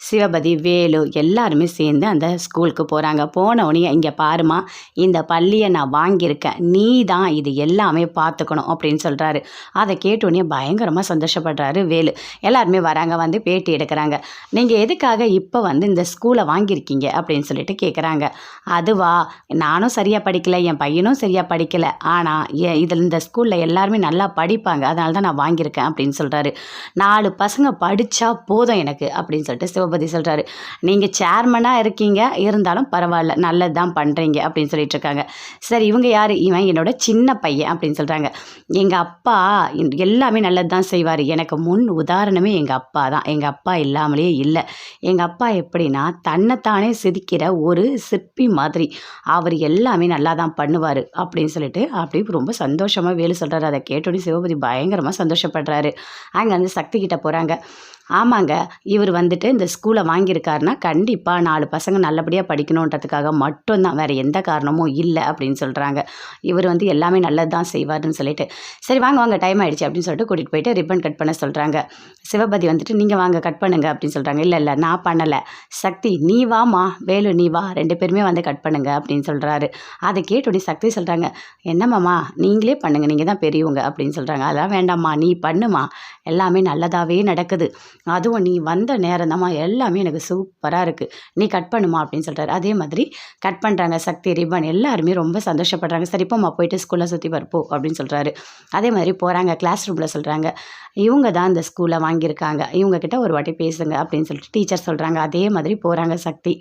சிவபதி, வேலு எல்லாருமே சேர்ந்து அந்த ஸ்கூலுக்கு போகிறாங்க. போனவுடனே இங்கே பாருமா, இந்த பள்ளியை நான் வாங்கியிருக்கேன், நீ தான் இது எல்லாமே பார்த்துக்கணும் அப்படின்னு சொல்கிறாரு. அதை கேட்டோடனே பயங்கரமாக சந்தோஷப்படுறாரு வேலு. எல்லாருமே வராங்க, வந்து பேட்டி எடுக்கிறாங்க. நீங்கள் எதுக்காக இப்போ வந்து இந்த ஸ்கூலை வாங்கியிருக்கீங்க அப்படின்னு சொல்லிட்டு கேட்குறாங்க. அதுவா, நானும் சரியாக படிக்கலை, என் பையனும் சரியாக படிக்கலை, ஆனால் இதில் இந்த ஸ்கூலில் எல்லாருமே நல்லா படிப்பாங்க, அதனால தான் நான் வாங்கியிருக்கேன் அப்படின்னு சொல்கிறாரு. 4 பசங்க படித்தா போதும் எனக்கு அப்படின்னு சொல்லிட்டு சிவபதி சொல்கிறாரு. நீங்கள் சேர்மனாக இருக்கீங்க, இருந்தாலும் பரவாயில்ல, நல்லது தான் பண்ணுறீங்க அப்படின்னு சொல்லிட்டு இருக்காங்க. சரி, இவங்க யார்? இவன் என்னோட சின்ன பையன் அப்படின்னு சொல்கிறாங்க. எங்கள் அப்பா எல்லாமே நல்லது தான் செய்வார், எனக்கு முன் உதாரணமே எங்கள் அப்பா தான். எங்கள் அப்பா இல்லாமலே இல்லை. எங்கள் அப்பா எப்படின்னா தன்னைத்தானே செதுக்கிற ஒரு சிற்பி மாதிரி, அவர் எல்லாமே நல்லா தான் பண்ணுவார் அப்படின்னு சொல்லிட்டு அப்படி ரொம்ப சந்தோஷமாக வேலு சொல்கிறாரு. அதை கேட்டோடனே சிவபதி பயங்கரமாக சந்தோஷப்படுறாரு. அங்கே வந்து சக்தி கிட்ட போகிறாங்க. ஆமாங்க, இவர் வந்துட்டு இந்த ஸ்கூலை வாங்கியிருக்காருன்னா கண்டிப்பாக 4 பசங்க நல்லபடியாக படிக்கணுன்றதுக்காக மட்டும்தான், வேறு எந்த காரணமும் இல்லை அப்படின்னு சொல்கிறாங்க. இவர் வந்து எல்லாமே நல்லது தான் செய்வார்னு சொல்லிட்டு, சரி வாங்க வாங்க டைம் ஆகிடுச்சு அப்படின்னு சொல்லிட்டு கூட்டிகிட்டு போயிட்டு ரிப்பன் கட் பண்ண சொல்கிறாங்க. சிவபதி வந்துட்டு நீங்கள் வாங்க கட் பண்ணுங்க அப்படின்னு சொல்கிறாங்க. இல்லை இல்லை, நான் பண்ணலை, சக்தி நீ வாமா, வேலு நீ வா, 2 பேருமே வந்து கட் பண்ணுங்க அப்படின்னு சொல்கிறாரு. அதை கேட்டோடனே சக்தி சொல்கிறாங்க, என்னம்மாம்மா நீங்களே பண்ணுங்கள், நீங்கள் தான் பெரியவங்க அப்படின்னு சொல்கிறாங்க. அதெல்லாம் வேண்டாம்மா, நீ பண்ணுமா, எல்லாமே நல்லதாகவே நடக்குது, அதுவும் நீ வந்த நேரம் தான்மா எல்லாமே எனக்கு சூப்பராக இருக்குது, நீ கட் பண்ணுமா அப்படின்னு சொல்கிறாரு. அதே மாதிரி கட் பண்ணுறாங்க. சக்தி, ரிப்பன் எல்லாருமே ரொம்ப சந்தோஷப்படுறாங்க. சரிப்போம்மா போயிட்டு ஸ்கூலில் சுற்றி வரப்போ அப்படின்னு சொல்கிறாரு. அதே மாதிரி போகிறாங்க. கிளாஸ் ரூமில் சொல்கிறாங்க, இவங்க தான் இந்த ஸ்கூலை வாங்கியிருக்காங்க, இவங்கக்கிட்ட ஒரு வாட்டி பேசுங்க அப்படின்னு சொல்லிட்டு டீச்சர் சொல்கிறாங்க. அதே மாதிரி போகிறாங்க. சக்தி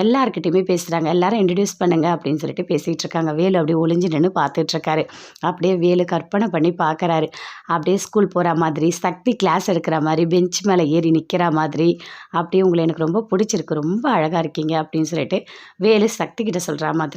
எல்லாருக்கிட்டையுமே பேசுகிறாங்க. எல்லாரும் இன்ட்ரடியூஸ் பண்ணுங்க அப்படின்னு சொல்லிட்டு பேசிகிட்டு இருக்காங்க. வேலு அப்படியே ஒளிஞ்சு நின்று பார்த்துட்ருக்காரு. அப்படியே வேலு கற்பனை பண்ணி பார்க்குறாரு. அப்படியே ஸ்கூல் போகிற மாதிரி, சக்தி கிளாஸ் எடுக்கிற மாதிரி, பெஞ்ச் மேலே ஏறி நிற்கிற மாதிரி, அப்படியே உங்களை எனக்கு ரொம்ப பிடிச்சிருக்கு, ரொம்ப அழகாக இருக்கீங்க அப்படின்னு சொல்லிட்டு வேலு சக்தி கிட்ட சொல்கிற மாதிரி